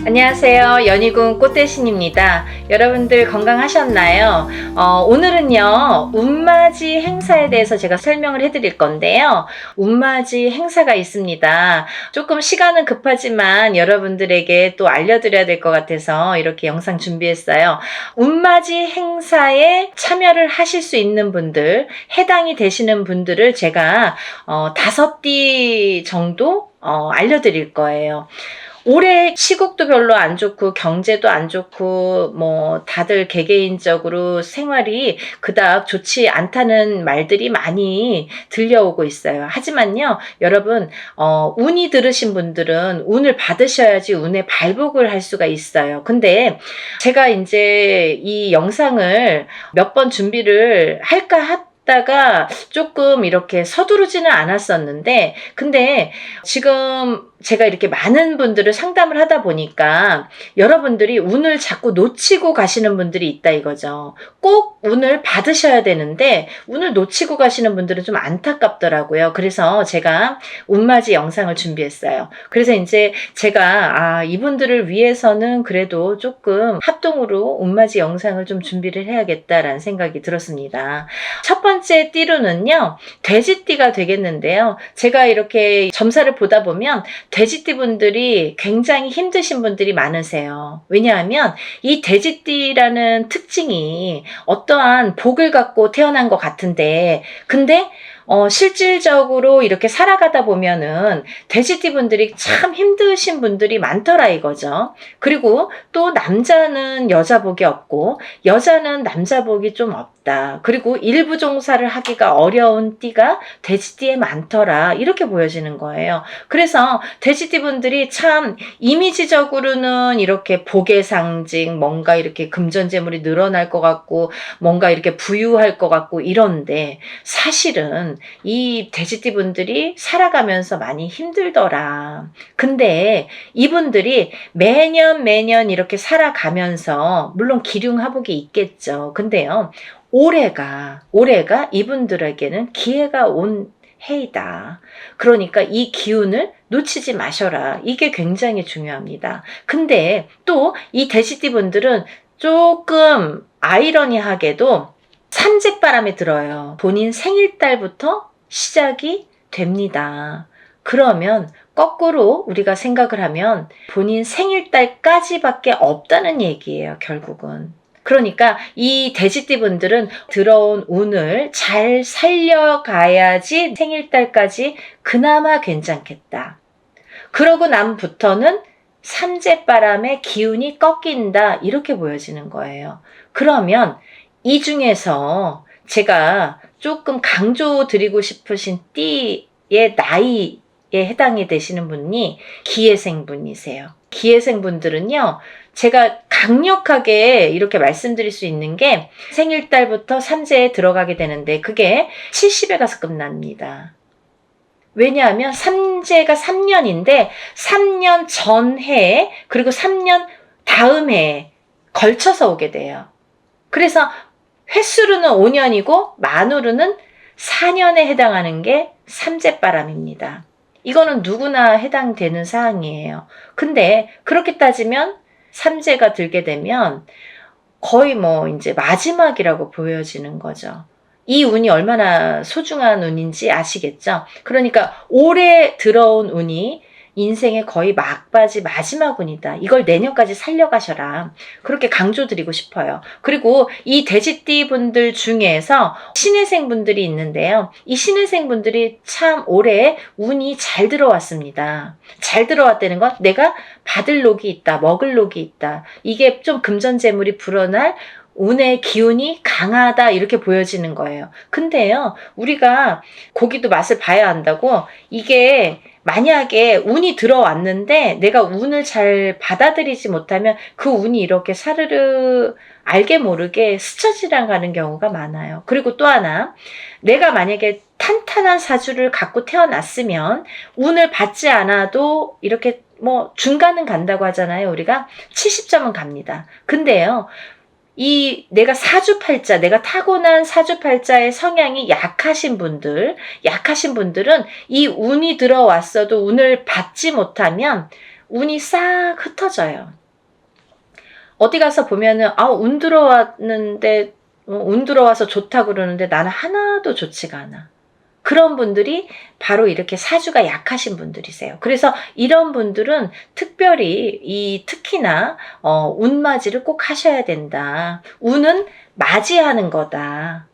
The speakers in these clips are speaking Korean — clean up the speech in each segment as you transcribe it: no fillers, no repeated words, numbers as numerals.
안녕하세요. 연희군 꽃대신입니다. 여러분들 건강하셨나요? 오늘은요, 운맞이 행사에 대해서 제가 설명을 해드릴 건데요. 운맞이 행사가 있습니다. 조금 시간은 급하지만 여러분들에게 또 알려드려야 될 것 같아서 이렇게 영상 준비했어요. 운맞이 행사에 참여를 하실 수 있는 분들, 해당이 되시는 분들을 제가 5띠 정도 알려드릴 거예요. 올해 시국도 별로 안 좋고 경제도 안 좋고 뭐 다들 개개인적으로 생활이 그닥 좋지 않다는 말들이 많이 들려오고 있어요. 하지만요, 여러분, 운이 들으신 분들은 운을 받으셔야지 운의 발복을 할 수가 있어요. 근데 제가 이제 이 영상을 몇 번 준비를 할까 다가 조금 이렇게 서두르지는 않았었는데, 근데 지금 제가 이렇게 많은 분들을 상담을 하다 보니까 여러분들이 운을 자꾸 놓치고 가시는 분들이 있다 이거죠. 꼭 운을 받으셔야 되는데 운을 놓치고 가시는 분들은 좀 안타깝더라고요. 그래서 제가 운맞이 영상을 준비했어요. 그래서 이제 제가 이분들을 위해서는 그래도 조금 합동으로 운맞이 영상을 좀 준비를 해야겠다라는 생각이 들었습니다. 첫 번째 띠로는요, 돼지띠가 되겠는데요. 제가 이렇게 점사를 보다 보면 돼지띠 분들이 굉장히 힘드신 분들이 많으세요. 왜냐하면 이 돼지띠라는 특징이 어떠한 복을 갖고 태어난 것 같은데, 근데 실질적으로 이렇게 살아가다 보면은 돼지띠 분들이 참 힘드신 분들이 많더라 이거죠. 그리고 또 남자는 여자 복이 없고 여자는 남자 복이 좀 없다. 그리고 일부 종사를 하기가 어려운 띠가 돼지띠에 많더라. 이렇게 보여지는 거예요. 그래서 돼지띠 분들이 참 이미지적으로는 이렇게 복의 상징, 뭔가 이렇게 금전재물이 늘어날 것 같고 뭔가 이렇게 부유할 것 같고 이런데, 사실은 이 돼지띠 분들이 살아가면서 많이 힘들더라. 근데 이분들이 매년 이렇게 살아가면서 물론 기륭하복이 있겠죠. 근데요, 올해가 이분들에게는 기회가 온 해이다. 그러니까 이 기운을 놓치지 마셔라. 이게 굉장히 중요합니다. 근데 또 이 돼지띠 분들은 조금 아이러니하게도 삼재바람에 들어요. 본인 생일달부터 시작이 됩니다. 그러면 거꾸로 우리가 생각을 하면 본인 생일달까지밖에 없다는 얘기예요, 결국은. 그러니까 이 돼지띠 분들은 들어온 운을 잘 살려가야지 생일달까지 그나마 괜찮겠다. 그러고 남부터는 삼재바람의 기운이 꺾인다, 이렇게 보여지는 거예요. 그러면 이 중에서 제가 조금 강조드리고 싶으신 띠의 나이에 해당이 되시는 분이 기해생 분이세요. 기해생 분들은요, 제가 강력하게 이렇게 말씀드릴 수 있는 게 생일달부터 삼재에 들어가게 되는데 그게 70에 가서 끝납니다. 왜냐하면 삼재가 3년인데 3년 전해에 그리고 3년 다음 해에 걸쳐서 오게 돼요. 그래서 횟수로는 5년이고 만으로는 4년에 해당하는 게 삼재바람입니다. 이거는 누구나 해당되는 사항이에요. 근데 그렇게 따지면 삼재가 들게 되면 거의 뭐 이제 마지막이라고 보여지는 거죠. 이 운이 얼마나 소중한 운인지 아시겠죠? 그러니까 올해 들어온 운이 인생의 거의 막바지 마지막 운이다. 이걸 내년까지 살려가셔라. 그렇게 강조드리고 싶어요. 그리고 이 돼지띠 분들 중에서 신해생 분들이 있는데요. 이 신해생 분들이 참 올해 운이 잘 들어왔습니다. 잘 들어왔다는 건 내가 받을 녹이 있다, 먹을 녹이 있다. 이게 좀 금전재물이 불어날 운의 기운이 강하다, 이렇게 보여지는 거예요. 근데요, 우리가 고기도 맛을 봐야 한다고, 이게 만약에 운이 들어왔는데 내가 운을 잘 받아들이지 못하면 그 운이 이렇게 사르르 알게 모르게 스쳐 지나가는 경우가 많아요. 그리고 또 하나, 내가 만약에 탄탄한 사주를 갖고 태어났으면 운을 받지 않아도 이렇게 뭐 중간은 간다고 하잖아요. 우리가 70점은 갑니다. 근데요, 이 내가 사주팔자, 내가 타고난 사주팔자의 성향이 약하신 분들은 이 운이 들어왔어도 운을 받지 못하면 운이 싹 흩어져요. 어디 가서 보면은 운 들어왔는데 운 들어와서 좋다 그러는데 나는 하나도 좋지가 않아. 그런 분들이 바로 이렇게 사주가 약하신 분들이세요. 그래서 이런 분들은 특별히 특히나 운맞이를 꼭 하셔야 된다. 운은 맞이하는 거다.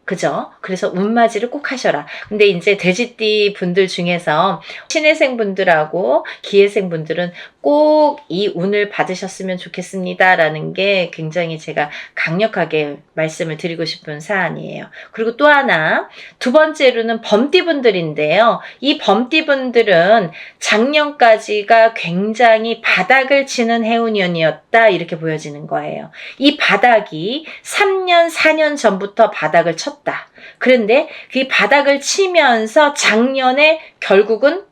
그죠? 그래서 운맞이를 꼭 하셔라. 근데 이제 돼지띠 분들 중에서 신해생 분들하고 기해생 분들은 꼭 이 운을 받으셨으면 좋겠습니다. 라는 게 굉장히 제가 강력하게 말씀을 드리고 싶은 사안이에요. 그리고 또 하나, 두 번째로는 범띠 분들인데요. 이 범띠 분들은 작년까지가 굉장히 바닥을 치는 해운년이었다. 이렇게 보여지는 거예요. 이 바닥이 3년, 4년 전부터 바닥을 쳤다. 그런데 그 바닥을 치면서 작년에 결국은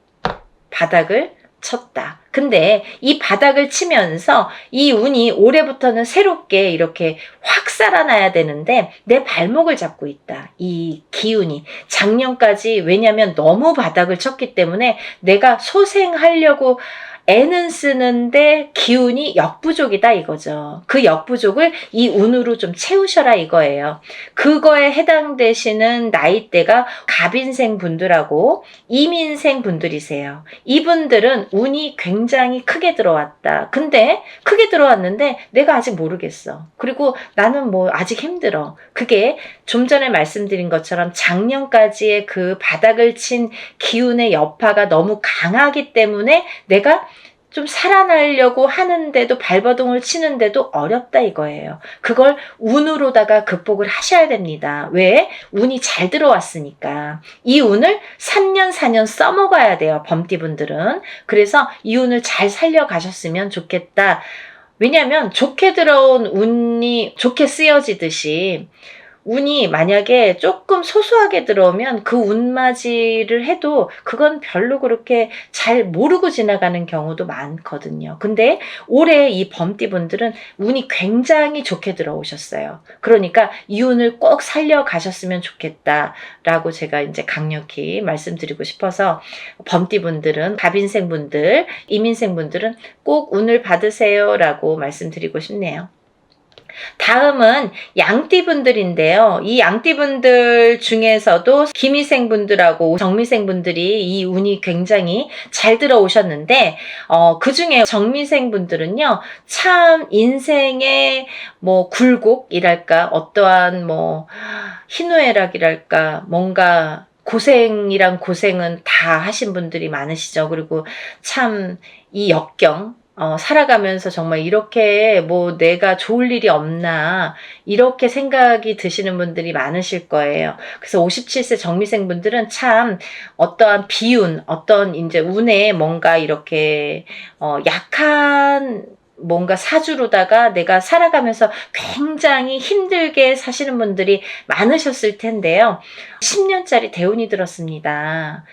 바닥을 쳤다. 근데 이 바닥을 치면서 이 운이 올해부터는 새롭게 이렇게 확 살아나야 되는데 내 발목을 잡고 있다. 이 기운이. 작년까지 왜냐면 너무 바닥을 쳤기 때문에 내가 소생하려고 애는 쓰는데 기운이 역부족이다 이거죠. 그 역부족을 이 운으로 좀 채우셔라 이거예요. 그거에 해당되시는 나이대가 갑인생 분들하고 이민생 분들이세요. 이분들은 운이 굉장히 크게 들어왔다. 근데 크게 들어왔는데 내가 아직 모르겠어. 그리고 나는 뭐 아직 힘들어. 그게 좀 전에 말씀드린 것처럼 작년까지의 그 바닥을 친 기운의 여파가 너무 강하기 때문에 내가 좀 살아나려고 하는데도 발버둥을 치는데도 어렵다 이거예요. 그걸 운으로다가 극복을 하셔야 됩니다. 왜? 운이 잘 들어왔으니까. 이 운을 3년 4년 써먹어야 돼요. 범띠분들은. 그래서 이 운을 잘 살려가셨으면 좋겠다. 왜냐하면 좋게 들어온 운이 좋게 쓰여지듯이 운이 만약에 조금 소소하게 들어오면 그 운맞이를 해도 그건 별로 그렇게 잘 모르고 지나가는 경우도 많거든요. 근데 올해 이 범띠분들은 운이 굉장히 좋게 들어오셨어요. 그러니까 이 운을 꼭 살려가셨으면 좋겠다라고 제가 이제 강력히 말씀드리고 싶어서 범띠분들은 갑인생분들, 이민생분들은 꼭 운을 받으세요라고 말씀드리고 싶네요. 다음은 양띠분들인데요. 이 양띠분들 중에서도 기미생분들하고 정미생분들이 이 운이 굉장히 잘 들어오셨는데 그 중에 정미생분들은요. 참 인생의 뭐 굴곡이랄까 어떠한 뭐 희노애락이랄까 뭔가 고생이란 고생은 다 하신 분들이 많으시죠. 그리고 참 이 역경 살아가면서 정말 이렇게 뭐 내가 좋을 일이 없나 이렇게 생각이 드시는 분들이 많으실 거예요. 그래서 57세 정미생 분들은 참 어떠한 비운, 어떤 이제 운에 뭔가 이렇게 약한 뭔가 사주로다가 내가 살아가면서 굉장히 힘들게 사시는 분들이 많으셨을 텐데요. 10년짜리 대운이 들었습니다.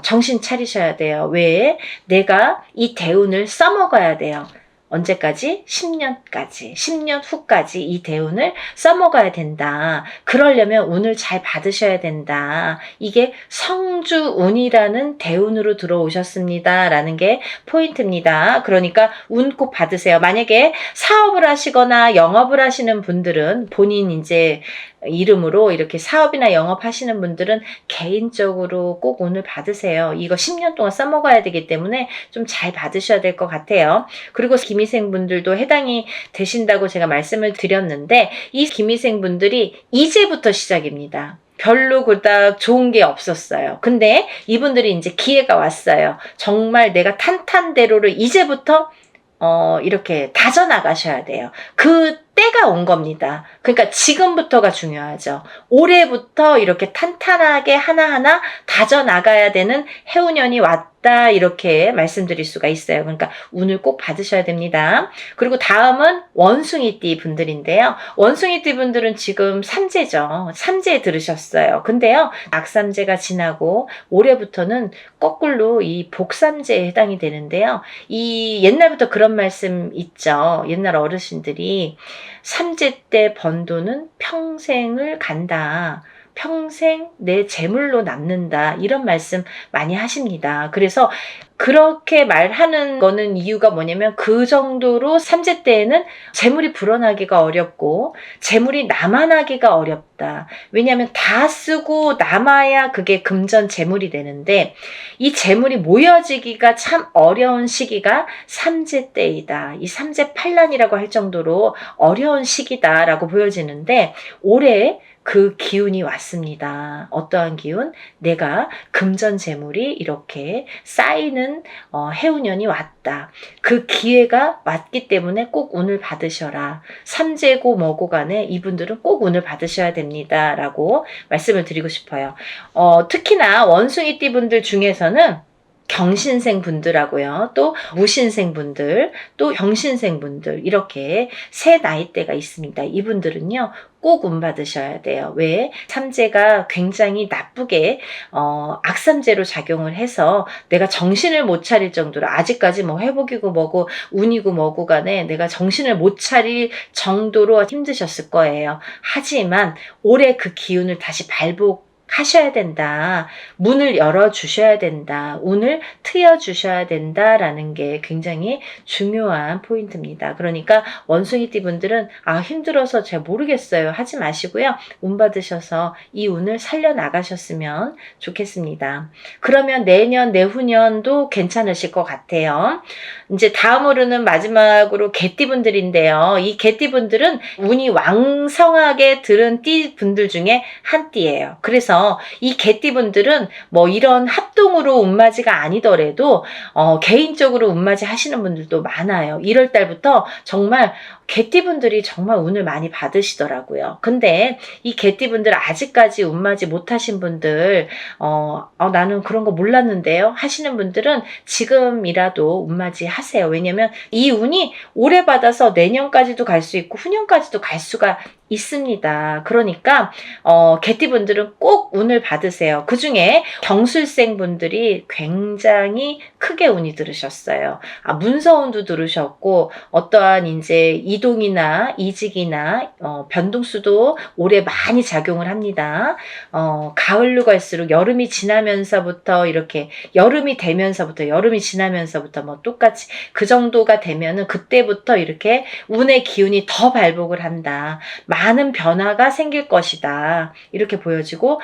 정신 차리셔야 돼요. 왜? 내가 이 대운을 써먹어야 돼요. 언제까지? 10년까지. 10년 후까지 이 대운을 써먹어야 된다. 그러려면 운을 잘 받으셔야 된다. 이게 성주운이라는 대운으로 들어오셨습니다. 라는 게 포인트입니다. 그러니까 운 꼭 받으세요. 만약에 사업을 하시거나 영업을 하시는 분들은 본인 이제 이름으로 이렇게 사업이나 영업하시는 분들은 개인적으로 꼭 운을 받으세요. 이거 10년 동안 써먹어야 되기 때문에 좀 잘 받으셔야 될 것 같아요. 그리고 기미생분들도 해당이 되신다고 제가 말씀을 드렸는데 이 기미생분들이 이제부터 시작입니다. 별로 그닥 좋은 게 없었어요. 근데 이분들이 이제 기회가 왔어요. 정말 내가 탄탄대로를 이제부터 이렇게 다져나가셔야 돼요. 그 때가 온 겁니다. 그러니까 지금부터가 중요하죠. 올해부터 이렇게 탄탄하게 하나하나 다져나가야 되는 해운년이 왔다 이렇게 말씀드릴 수가 있어요. 그러니까 운을 꼭 받으셔야 됩니다. 그리고 다음은 원숭이띠 분들인데요. 원숭이띠 분들은 지금 삼재죠. 삼재에 들으셨어요. 근데요. 악삼재가 지나고 올해부터는 거꾸로 이 복삼재에 해당이 되는데요. 이 옛날부터 그런 말씀 있죠. 옛날 어르신들이 삼재 때 번 돈은 평생을 간다. 평생 내 재물로 남는다. 이런 말씀 많이 하십니다. 그래서 그렇게 말하는 거는 이유가 뭐냐면 그 정도로 삼재 때에는 재물이 불어나기가 어렵고 재물이 남아나기가 어렵다. 왜냐하면 다 쓰고 남아야 그게 금전 재물이 되는데 이 재물이 모여지기가 참 어려운 시기가 삼재 때이다. 이 삼재 팔란이라고 할 정도로 어려운 시기다라고 보여지는데 올해 그 기운이 왔습니다. 어떠한 기운? 내가 금전 재물이 이렇게 쌓이는 해운년이 왔다. 그 기회가 왔기 때문에 꼭 운을 받으셔라. 삼재고 뭐고 간에 이분들은 꼭 운을 받으셔야 됩니다. 라고 말씀을 드리고 싶어요. 특히나 원숭이띠 분들 중에서는 경신생 분들하고요. 또 무신생 분들, 또 병신생 분들 이렇게 세 나이대가 있습니다. 이분들은요. 꼭 운 받으셔야 돼요. 왜? 삼재가 굉장히 나쁘게 악삼재로 작용을 해서 내가 정신을 못 차릴 정도로 아직까지 뭐 회복이고 뭐고 운이고 뭐고 간에 내가 정신을 못 차릴 정도로 힘드셨을 거예요. 하지만 올해 그 기운을 다시 하셔야 된다. 문을 열어주셔야 된다. 운을 트여주셔야 된다라는 게 굉장히 중요한 포인트입니다. 그러니까 원숭이띠 분들은 힘들어서 잘 모르겠어요. 하지 마시고요. 운 받으셔서 이 운을 살려나가셨으면 좋겠습니다. 그러면 내년, 내후년도 괜찮으실 것 같아요. 이제 다음으로는 마지막으로 개띠 분들인데요. 이 개띠 분들은 운이 왕성하게 들은 띠 분들 중에 한 띠예요. 그래서 이 개띠분들은 뭐 이런 합동으로 운맞이가 아니더라도 개인적으로 운맞이 하시는 분들도 많아요. 1월 달부터 정말 개띠분들이 정말 운을 많이 받으시더라고요. 근데 이 개띠분들 아직까지 운맞이 못하신 분들 나는 그런 거 몰랐는데요 하시는 분들은 지금이라도 운맞이 하세요. 왜냐면 이 운이 오래 받아서 내년까지도 갈 수 있고 후년까지도 갈 수가 있습니다. 그러니까 개띠분들은 꼭 운을 받으세요. 그 중에 경술생 분들이 굉장히 크게 운이 들으셨어요. 문서운도 들으셨고 어떠한 이제 이동이나 이직이나 변동수도 올해 많이 작용을 합니다. 가을로 갈수록 여름이 지나면서부터 이렇게 여름이 지나면서부터 뭐 똑같이 그 정도가 되면은 그때부터 이렇게 운의 기운이 더 발복을 한다. 많은 변화가 생길 것이다. 이렇게 보여지고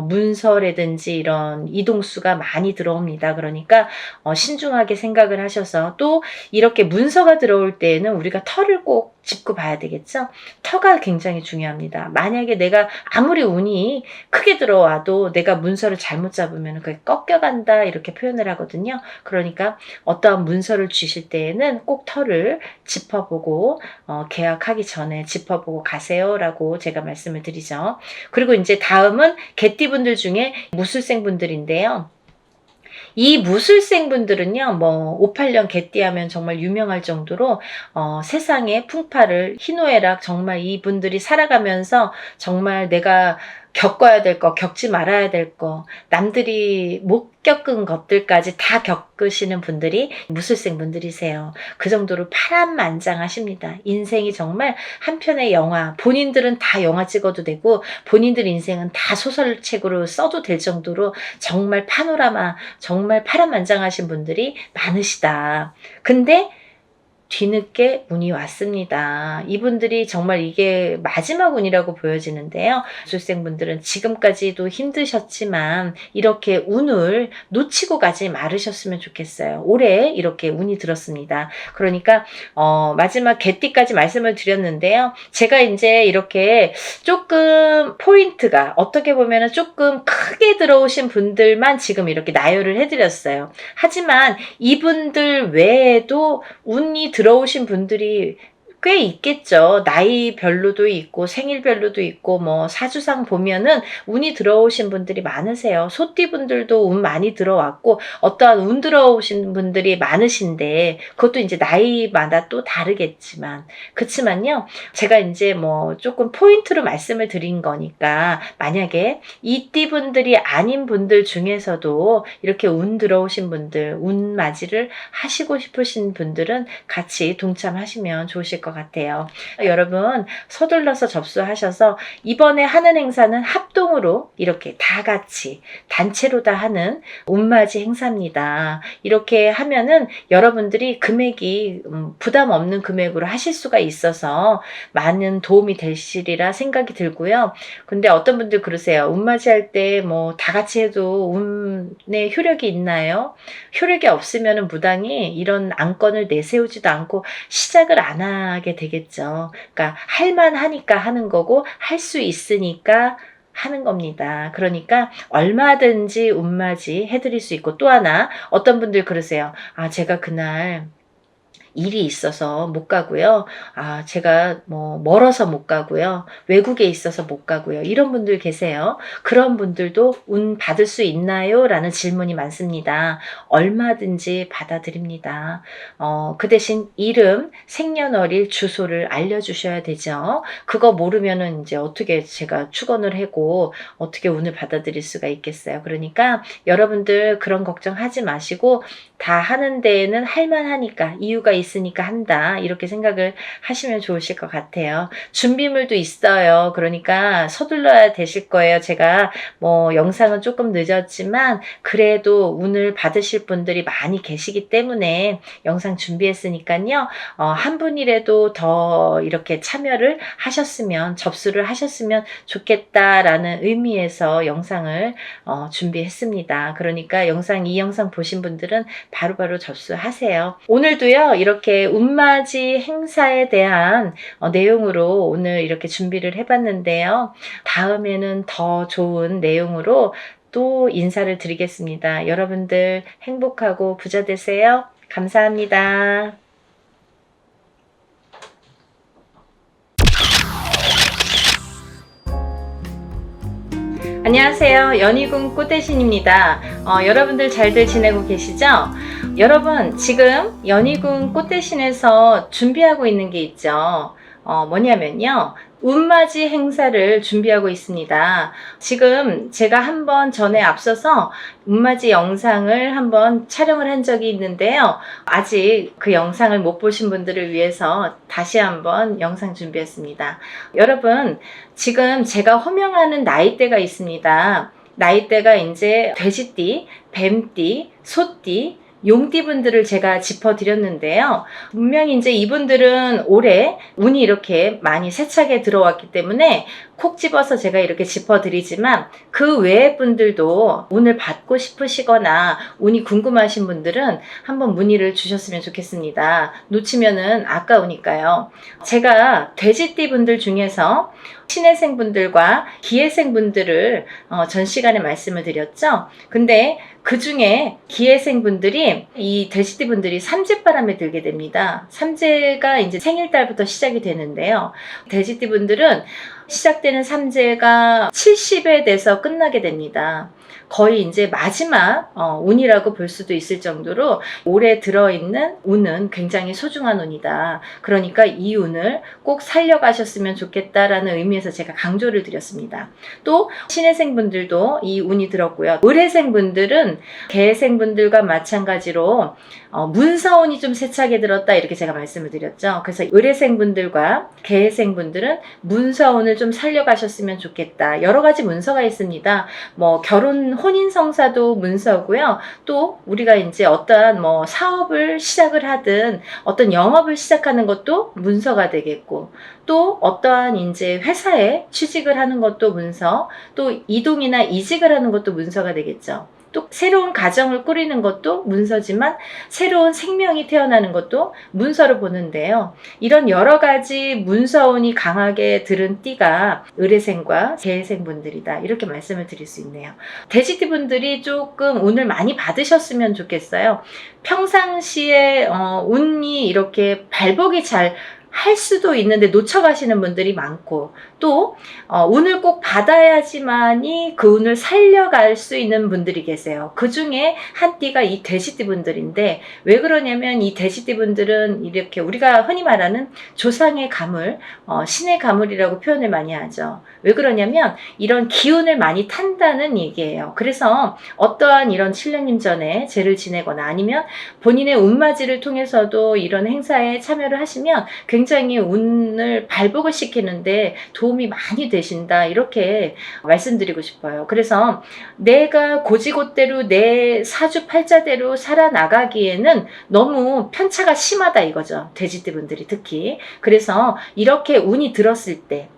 문서라든지 이런 이동수가 많이 들어옵니다. 그러니까 신중하게 생각을 하셔서 또 이렇게 문서가 들어올 때에는 우리가 터를 꼭 짚고 봐야 되겠죠. 터가 굉장히 중요합니다. 만약에 내가 아무리 운이 크게 들어와도 내가 문서를 잘못 잡으면 그게 꺾여간다 이렇게 표현을 하거든요. 그러니까 어떠한 문서를 주실 때에는 꼭 터를 짚어보고 계약하기 전에 짚어보고 가세요라고 제가 말씀을 드리죠. 그리고 이제 다음은 개띠분들 중에 무술생 분들인데요. 이 무술생 분들은요, 뭐 58년 개띠하면 정말 유명할 정도로 세상의 풍파를 희노애락 정말 이분들이 살아가면서 정말 내가 겪어야 될 거, 겪지 말아야 될 거, 남들이 못 겪은 것들까지 다 겪으시는 분들이 무술생 분들이세요. 그 정도로 파란만장하십니다. 인생이 정말 한 편의 영화, 본인들은 다 영화 찍어도 되고 본인들 인생은 다 소설책으로 써도 될 정도로 정말 파노라마, 정말 파란만장하신 분들이 많으시다. 근데 뒤늦게 운이 왔습니다. 이분들이 정말 이게 마지막 운이라고 보여지는데요. 수생분들은 지금까지도 힘드셨지만 이렇게 운을 놓치고 가지 말으셨으면 좋겠어요. 올해 이렇게 운이 들었습니다. 그러니까 마지막 개띠까지 말씀을 드렸는데요. 제가 이제 이렇게 조금 포인트가 어떻게 보면 조금 크게 들어오신 분들만 지금 이렇게 나열을 해드렸어요. 하지만 이분들 외에도 운이 들어오신 분들이 꽤 있겠죠. 나이별로도 있고 생일별로도 있고 뭐 사주상 보면은 운이 들어오신 분들이 많으세요. 소띠분들도 운 많이 들어왔고 어떠한 운 들어오신 분들이 많으신데 그것도 이제 나이마다 또 다르겠지만 그치만요. 제가 이제 뭐 조금 포인트로 말씀을 드린 거니까 만약에 이 띠분들이 아닌 분들 중에서도 이렇게 운 들어오신 분들 운 맞이를 하시고 싶으신 분들은 같이 동참하시면 좋으실 것 같아요. 여러분 서둘러서 접수하셔서 이번에 하는 행사는 합동으로 이렇게 다 같이 단체로 다 하는 운맞이 행사입니다. 이렇게 하면은 여러분들이 금액이 부담 없는 금액으로 하실 수가 있어서 많은 도움이 되시리라 생각이 들고요. 근데 어떤 분들 그러세요. 운맞이 할 때 뭐 다 같이 해도 운에 효력이 있나요? 효력이 없으면 무당이 이런 안건을 내세우지도 않고 시작을 안 하게 되겠죠. 그러니까 할만하니까 하는 거고 할 수 있으니까 하는 겁니다. 그러니까 얼마든지 운맞이 해드릴 수 있고, 또 하나 어떤 분들 그러세요. 아, 제가 그날 일이 있어서 못 가고요. 아, 제가 뭐 멀어서 못 가고요. 외국에 있어서 못 가고요. 이런 분들 계세요. 그런 분들도 운 받을 수 있나요? 라는 질문이 많습니다. 얼마든지 받아드립니다. 그 대신 이름, 생년월일, 주소를 알려주셔야 되죠. 그거 모르면은 이제 어떻게 제가 축원을 하고 어떻게 운을 받아들일 수가 있겠어요. 그러니까 여러분들 그런 걱정하지 마시고 다 하는 데에는 할만하니까, 이유가 있으니까 한다, 이렇게 생각을 하시면 좋으실 것 같아요. 준비물도 있어요. 그러니까 서둘러야 되실 거예요. 제가 뭐 영상은 조금 늦었지만 그래도 운을 받으실 분들이 많이 계시기 때문에 영상 준비했으니까요. 한 분이라도 더 이렇게 참여를 하셨으면, 접수를 하셨으면 좋겠다라는 의미에서 영상을 준비했습니다. 그러니까 이 영상 보신 분들은 바로바로 접수하세요. 오늘도요, 이렇게 운맞이 행사에 대한 내용으로 오늘 이렇게 준비를 해봤는데요. 다음에는 더 좋은 내용으로 또 인사를 드리겠습니다. 여러분들 행복하고 부자 되세요. 감사합니다. 안녕하세요. 연희궁 꽃대신입니다. 여러분들 잘들 지내고 계시죠? 여러분, 지금 연희궁 꽃대신에서 준비하고 있는 게 있죠. 뭐냐면요, 운맞이 행사를 준비하고 있습니다. 지금 제가 한번 전에 앞서서 운맞이 영상을 한번 촬영을 한 적이 있는데요. 아직 그 영상을 못 보신 분들을 위해서 다시 한번 영상 준비했습니다. 여러분, 지금 제가 호명하는 나이대가 있습니다. 나이대가 이제 돼지띠, 뱀띠, 소띠, 용띠분들을 제가 짚어드렸는데요. 분명히 이제 이분들은 올해 운이 이렇게 많이 세차게 들어왔기 때문에 콕 집어서 제가 이렇게 짚어드리지만, 그 외의 분들도 운을 받고 싶으시거나 운이 궁금하신 분들은 한번 문의를 주셨으면 좋겠습니다. 놓치면은 아까우니까요. 제가 돼지띠 분들 중에서 신해생 분들과 기해생 분들을 전 시간에 말씀을 드렸죠. 근데 그 중에 기해생 분들이, 이 돼지띠 분들이 삼재바람에 들게 됩니다. 삼재가 이제 생일달부터 시작이 되는데요. 돼지띠 분들은 시작되는 삼재가 70에 돼서 끝나게 됩니다. 거의 이제 마지막 운이라고 볼 수도 있을 정도로 올해 들어있는 운은 굉장히 소중한 운이다. 그러니까 이 운을 꼭 살려가셨으면 좋겠다라는 의미에서 제가 강조를 드렸습니다. 또 신해생 분들도 이 운이 들었고요. 을해생 분들은 개해생 분들과 마찬가지로 문서운이 좀 세차게 들었다, 이렇게 제가 말씀을 드렸죠. 그래서 을해생 분들과 개해생 분들은 문서운을 좀 살려가셨으면 좋겠다. 여러 가지 문서가 있습니다. 뭐 결혼 혼인성사도 문서고요. 또 우리가 이제 어떠한 뭐 사업을 시작을 하든 어떤 영업을 시작하는 것도 문서가 되겠고, 또 어떠한 이제 회사에 취직을 하는 것도 문서, 또 이동이나 이직을 하는 것도 문서가 되겠죠. 또 새로운 가정을 꾸리는 것도 문서지만 새로운 생명이 태어나는 것도 문서로 보는데요. 이런 여러 가지 문서운이 강하게 들은 띠가 을해생과 개해생 분들이다, 이렇게 말씀을 드릴 수 있네요. 돼지띠 분들이 조금 운을 많이 받으셨으면 좋겠어요. 평상시에 운이 이렇게 발복이 잘 할 수도 있는데 놓쳐가시는 분들이 많고, 또 운을 꼭 받아야지만이 그 운을 살려갈 수 있는 분들이 계세요. 그 중에 한 띠가 이 돼지띠 분들인데, 왜 그러냐면 이 돼지띠 분들은 이렇게 우리가 흔히 말하는 조상의 가물, 신의 가물이라고 표현을 많이 하죠. 왜 그러냐면 이런 기운을 많이 탄다는 얘기예요. 그래서 어떠한 이런 7년님 전에 제를 지내거나 아니면 본인의 운맞이를 통해서도 이런 행사에 참여를 하시면 굉장히 굉장히 운을 발복을 시키는데 도움이 많이 되신다. 이렇게 말씀드리고 싶어요. 그래서 내가 고지곳대로 내 사주팔자대로 살아나가기에는 너무 편차가 심하다 이거죠. 돼지띠분들이 특히. 그래서 이렇게 운이 들었을 때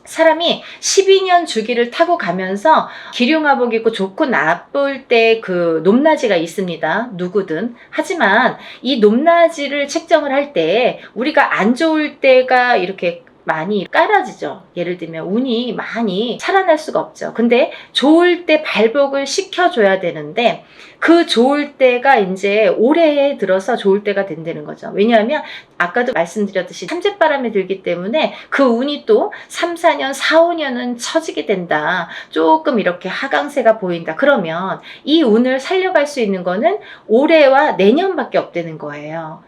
사람이 12년 주기를 타고 가면서 기륭화복 입고 좋고 나쁠 때 그 높낮이가 있습니다. 누구든. 하지만 이 높낮이를 책정을 할 때 우리가 안 좋을 때가 이렇게 많이 깔아지죠. 예를 들면 운이 많이 살아날 수가 없죠. 근데 좋을 때 발복을 시켜줘야 되는데 그 좋을 때가 이제 올해에 들어서 좋을 때가 된다는 거죠. 왜냐하면 아까도 말씀드렸듯이 삼재바람이 들기 때문에 그 운이 또 3, 4년, 4, 5년은 처지게 된다. 조금 이렇게 하강세가 보인다. 그러면 이 운을 살려갈 수 있는 거는 올해와 내년밖에 없다는 거예요.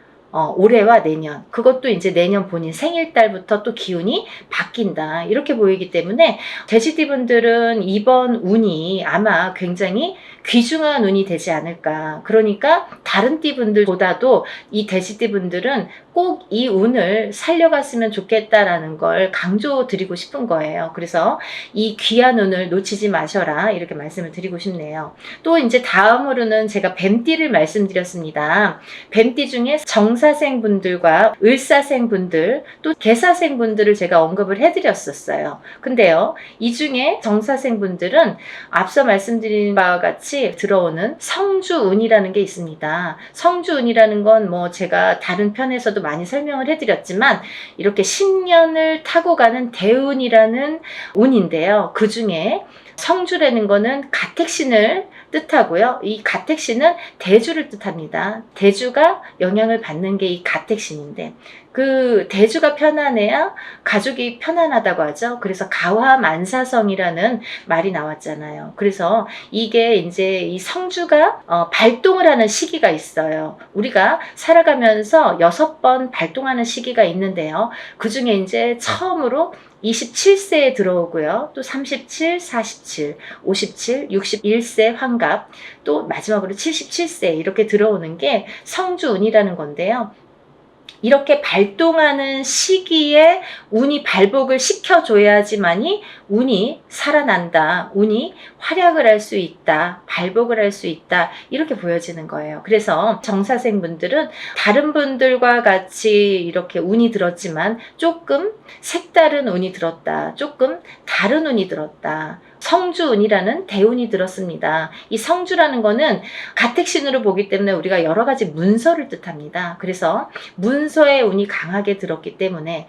올해와 내년, 그것도 이제 내년 본인 생일달부터 또 기운이 바뀐다 이렇게 보이기 때문에 돼지띠분들은 이번 운이 아마 굉장히 귀중한 운이 되지 않을까. 그러니까 다른 띠분들보다도 이 돼지띠분들은 꼭 이 운을 살려갔으면 좋겠다라는 걸 강조드리고 싶은 거예요. 그래서 이 귀한 운을 놓치지 마셔라 이렇게 말씀을 드리고 싶네요. 또 이제 다음으로는 제가 뱀띠를 말씀드렸습니다. 뱀띠 중에 정사생분들과 을사생분들 또 개사생분들을 제가 언급을 해드렸었어요. 근데요, 이 중에 정사생분들은 앞서 말씀드린 바와 같이 들어오는 성주운이라는 게 있습니다. 성주운이라는 건 뭐 제가 다른 편에서도 많이 설명을 해드렸지만 이렇게 10년을 타고 가는 대운이라는 운인데요. 그 중에 성주라는 거는 가택신을 뜻하고요. 이 가택신은 대주를 뜻합니다. 대주가 영향을 받는 게 이 가택신인데 그 대주가 편안해야 가족이 편안하다고 하죠. 그래서 가화만사성이라는 말이 나왔잖아요. 그래서 이게 이제 이 성주가 발동을 하는 시기가 있어요. 우리가 살아가면서 6번 발동하는 시기가 있는데요. 그 중에 이제 처음으로 27세에 들어오고요. 또 37, 47, 57, 61세 환갑, 또 마지막으로 77세 이렇게 들어오는 게 성주운이라는 건데요. 이렇게 발동하는 시기에 운이 발복을 시켜줘야지만이 운이 살아난다. 운이 활약을 할 수 있다. 발복을 할 수 있다. 이렇게 보여지는 거예요. 그래서 정사생분들은 다른 분들과 같이 이렇게 운이 들었지만 조금 색다른 운이 들었다. 조금 다른 운이 들었다. 성주운이라는 대운이 들었습니다. 이 성주라는 거는 가택신으로 보기 때문에 우리가 여러 가지 문서를 뜻합니다. 그래서 문서의 운이 강하게 들었기 때문에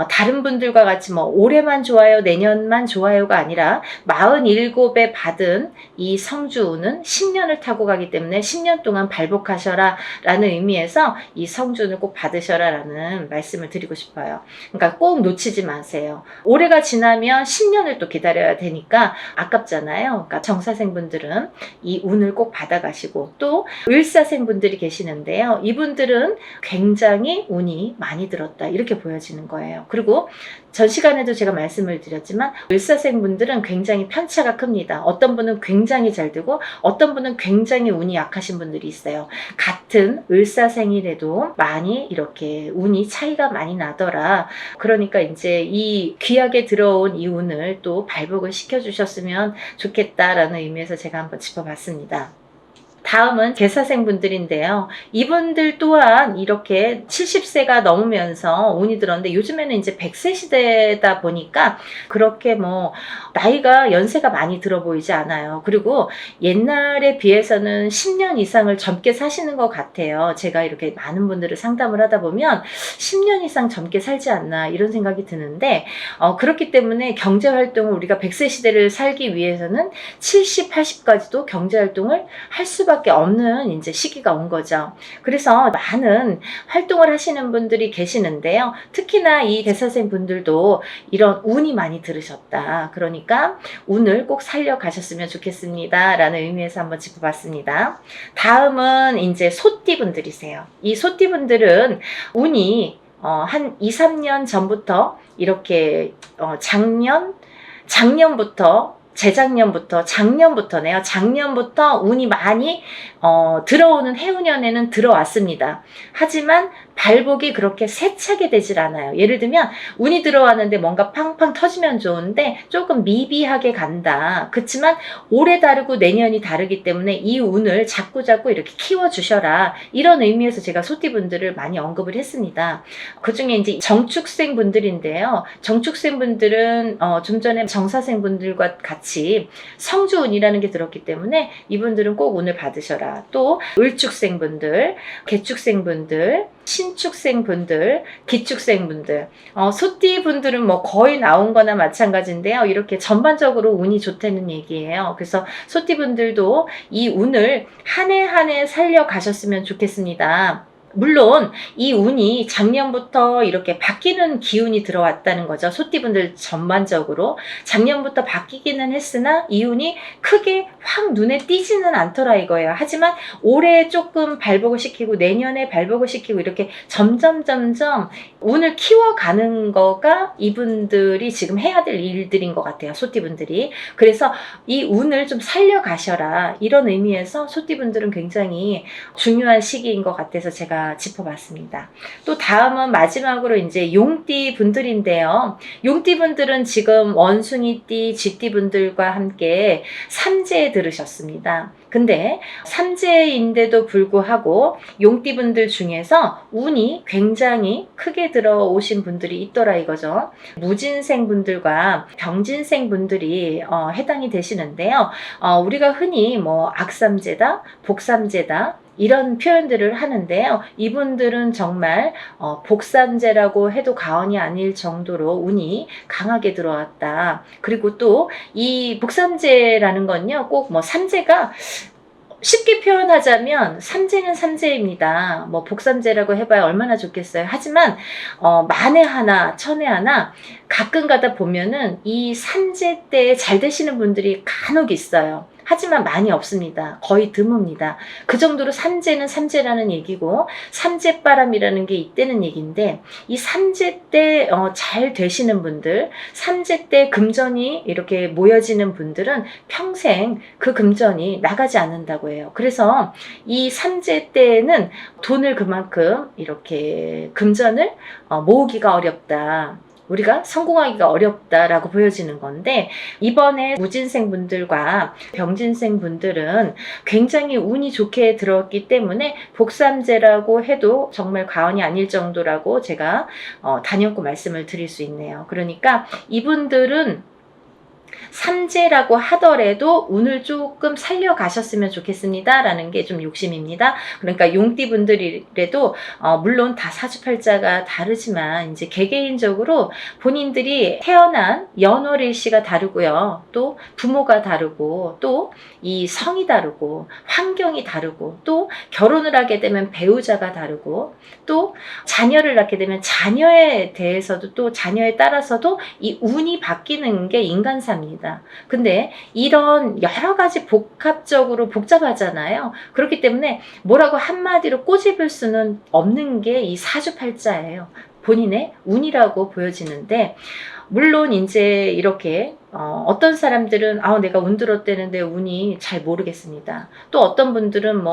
다른 분들과 같이 뭐 올해만 좋아요, 내년만 좋아요가 아니라 47에 받은 이 성주운은 10년을 타고 가기 때문에 10년 동안 발복하셔라 라는 의미에서 이 성주운을 꼭 받으셔라 라는 말씀을 드리고 싶어요. 그러니까 꼭 놓치지 마세요. 올해가 지나면 10년을 또 기다려야 되니까 아깝잖아요. 그러니까 정사생분들은 이 운을 꼭 받아가시고 또 을사생분들이 계시는데요. 이분들은 굉장히 운이 많이 들었다 이렇게 보여지는 거예요. 그리고 전 시간에도 제가 말씀을 드렸지만 을사생분들은 굉장히 편차가 큽니다. 어떤 분은 굉장히 잘 되고 어떤 분은 굉장히 운이 약하신 분들이 있어요. 같은 을사생이라도 많이 이렇게 운이 차이가 많이 나더라. 그러니까 이제 이 귀하게 들어온 이 운을 또 발복을 시켜주셨으면 좋겠다라는 의미에서 제가 한번 짚어봤습니다. 다음은 개사생분들인데요. 이분들 또한 이렇게 70세가 넘으면서 운이 들었는데 요즘에는 이제 100세 시대다 보니까 그렇게 뭐 나이가 연세가 많이 들어 보이지 않아요. 그리고 옛날에 비해서는 10년 이상을 젊게 사시는 것 같아요. 제가 이렇게 많은 분들을 상담을 하다 보면 10년 이상 젊게 살지 않나 이런 생각이 드는데 그렇기 때문에 경제활동을 우리가 100세 시대를 살기 위해서는 70, 80까지도 경제활동을 할 수밖에 없는 이제 시기가 온 거죠. 그래서 많은 활동을 하시는 분들이 계시는데요. 특히나 이 대사생 분들도 이런 운이 많이 들으셨다. 그러니까 운을 꼭 살려가셨으면 좋겠습니다. 라는 의미에서 한번 짚어봤습니다. 다음은 이제 소띠 분들이세요. 이 소띠 분들은 운이 한 2, 3년 전부터 이렇게 작년부터 재작년부터, 작년부터네요. 작년부터 운이 많이 들어오는 해운년에는 들어왔습니다. 하지만 발복이 그렇게 세차게 되질 않아요. 예를 들면 운이 들어왔는데 뭔가 팡팡 터지면 좋은데 조금 미비하게 간다. 그렇지만 올해 다르고 내년이 다르기 때문에 이 운을 자꾸자꾸 이렇게 키워주셔라. 이런 의미에서 제가 소띠분들을 많이 언급을 했습니다. 그 중에 이제 정축생 분들인데요. 정축생 분들은 좀 전에 정사생 분들과 같이 성주운이라는 게 들었기 때문에 이분들은 꼭 운을 받으셔라. 또 을축생 분들, 개축생 분들, 신축생 분들, 기축생 분들, 소띠 분들은 뭐 거의 나온 거나 마찬가지인데요. 이렇게 전반적으로 운이 좋다는 얘기예요. 그래서 소띠 분들도 이 운을 한 해 한 해 살려 가셨으면 좋겠습니다. 물론 이 운이 작년부터 이렇게 바뀌는 기운이 들어왔다는 거죠. 소띠분들 전반적으로 작년부터 바뀌기는 했으나 이 운이 크게 확 눈에 띄지는 않더라 이거예요. 하지만 올해 조금 발복을 시키고 내년에 발복을 시키고 이렇게 점점 운을 키워가는 거가 이분들이 지금 해야 될 일들인 것 같아요. 소띠분들이. 그래서 이 운을 좀 살려가셔라 이런 의미에서 소띠분들은 굉장히 중요한 시기인 것 같아서 제가 짚어봤습니다. 또 다음은 마지막으로 이제 용띠 분들인데요. 용띠 분들은 지금 원숭이띠, 쥐띠 분들과 함께 삼재에 들으셨습니다. 근데 삼재인데도 불구하고 용띠 분들 중에서 운이 굉장히 크게 들어오신 분들이 있더라 이거죠. 무진생 분들과 병진생 분들이 해당이 되시는데요. 우리가 흔히 뭐 악삼재다, 복삼재다 이런 표현들을 하는데요. 이분들은 정말 복삼재라고 해도 과언이 아닐 정도로 운이 강하게 들어왔다. 그리고 또 이 복삼재라는 건요. 꼭 뭐 삼재가 쉽게 표현하자면 삼재는 삼재입니다. 뭐 복삼재라고 해봐야 얼마나 좋겠어요. 하지만 만에 하나 천에 하나 가끔 가다 보면은 이 삼재 때 잘 되시는 분들이 간혹 있어요. 하지만 많이 없습니다. 거의 드뭅니다. 그 정도로 삼재는 삼재라는 얘기고 삼재바람이라는 게 있다는 얘기인데 이 삼재 때 잘 되시는 분들, 삼재 때 금전이 이렇게 모여지는 분들은 평생 그 금전이 나가지 않는다고 해요. 그래서 이 삼재 때는 돈을 그만큼 이렇게 금전을 모으기가 어렵다. 우리가 성공하기가 어렵다라고 보여지는 건데 이번에 무진생 분들과 병진생 분들은 굉장히 운이 좋게 들어왔기 때문에 복삼재라고 해도 정말 과언이 아닐 정도라고 제가 단연코 말씀을 드릴 수 있네요. 그러니까 이분들은 삼재라고 하더라도 운을 조금 살려가셨으면 좋겠습니다 라는 게 좀 욕심입니다. 그러니까 용띠 분들이라도 물론 다 사주팔자가 다르지만 이제 개개인적으로 본인들이 태어난 연월일시가 다르고요. 또 부모가 다르고 또 이 성이 다르고 환경이 다르고 또 결혼을 하게 되면 배우자가 다르고 또 자녀를 낳게 되면 자녀에 대해서도 또 자녀에 따라서도 이 운이 바뀌는 게 인간사입니다. 근데 이런 여러 가지 복합적으로 복잡하잖아요. 그렇기 때문에 뭐라고 한마디로 꼬집을 수는 없는 게 이 사주팔자예요. 본인의 운이라고 보여지는데 물론 이제 이렇게 어떤 사람들은 내가 운 들었대는데 운이 잘 모르겠습니다. 또 어떤 분들은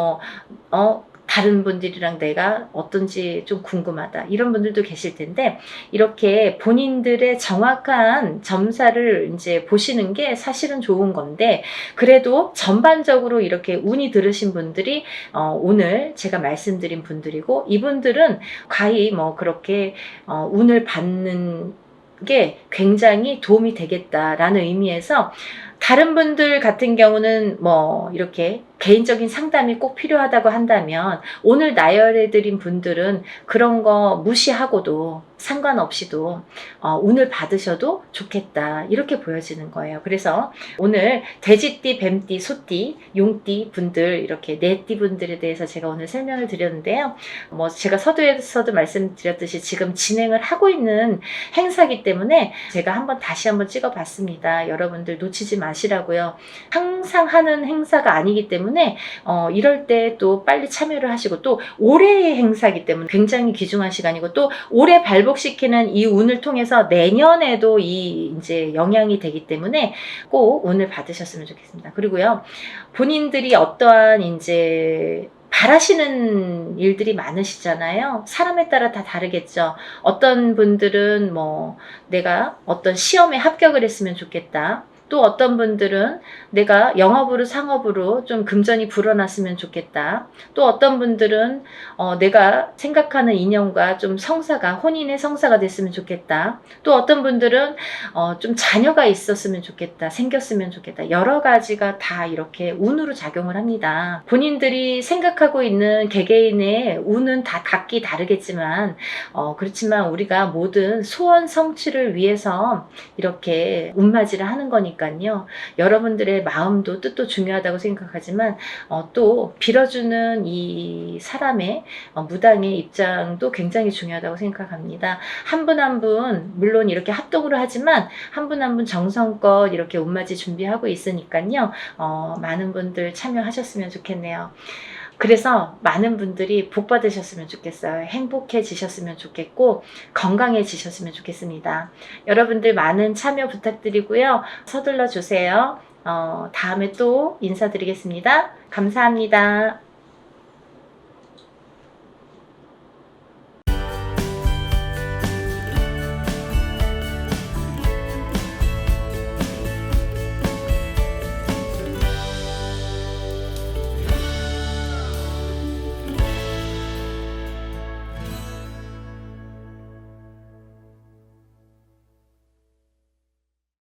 다른 분들이랑 내가 어떤지 좀 궁금하다. 이런 분들도 계실 텐데 이렇게 본인들의 정확한 점사를 이제 보시는 게 사실은 좋은 건데 그래도 전반적으로 이렇게 운이 들으신 분들이 오늘 제가 말씀드린 분들이고 이분들은 과히 뭐 그렇게 운을 받는 게 굉장히 도움이 되겠다라는 의미에서 다른 분들 같은 경우는 뭐 이렇게 개인적인 상담이 꼭 필요하다고 한다면 오늘 나열해드린 분들은 그런 거 무시하고도 상관없이도 운을 받으셔도 좋겠다 이렇게 보여지는 거예요. 그래서 오늘 돼지띠, 뱀띠, 소띠, 용띠 분들 이렇게 네 띠 분들에 대해서 제가 오늘 설명을 드렸는데요. 뭐 제가 서두에서도 말씀드렸듯이 지금 진행을 하고 있는 행사이기 때문에 제가 다시 한번 찍어봤습니다. 여러분들 놓치지 마시라고요. 항상 하는 행사가 아니기 때문에 때문에 이럴 때 또 빨리 참여를 하시고, 또 올해의 행사이기 때문에 굉장히 귀중한 시간이고, 또 올해 발복시키는 이 운을 통해서 내년에도 이 이제 영향이 되기 때문에 꼭 운을 받으셨으면 좋겠습니다. 그리고요, 본인들이 어떠한 이제 바라시는 일들이 많으시잖아요. 사람에 따라 다 다르겠죠. 어떤 분들은 뭐 내가 어떤 시험에 합격을 했으면 좋겠다. 또 어떤 분들은 내가 영업으로 상업으로 좀 금전이 불어났으면 좋겠다. 또 어떤 분들은 내가 생각하는 인연과 좀 성사가, 혼인의 성사가 됐으면 좋겠다. 또 어떤 분들은 좀 자녀가 있었으면 좋겠다, 생겼으면 좋겠다. 여러 가지가 다 이렇게 운으로 작용을 합니다. 본인들이 생각하고 있는 개개인의 운은 다 각기 다르겠지만 그렇지만 우리가 모든 소원 성취를 위해서 이렇게 운맞이를 하는 거니까요. 여러분들의 마음도 뜻도 중요하다고 생각하지만 또 빌어주는 이 사람의 무당의 입장도 굉장히 중요하다고 생각합니다. 한 분 한 분 물론 이렇게 합동으로 하지만 한 분 한 분 정성껏 이렇게 운맞이 준비하고 있으니까요. 많은 분들 참여하셨으면 좋겠네요. 그래서 많은 분들이 복 받으셨으면 좋겠어요. 행복해지셨으면 좋겠고 건강해지셨으면 좋겠습니다. 여러분들 많은 참여 부탁드리고요. 서둘러 주세요. 다음에 또 인사드리겠습니다. 감사합니다.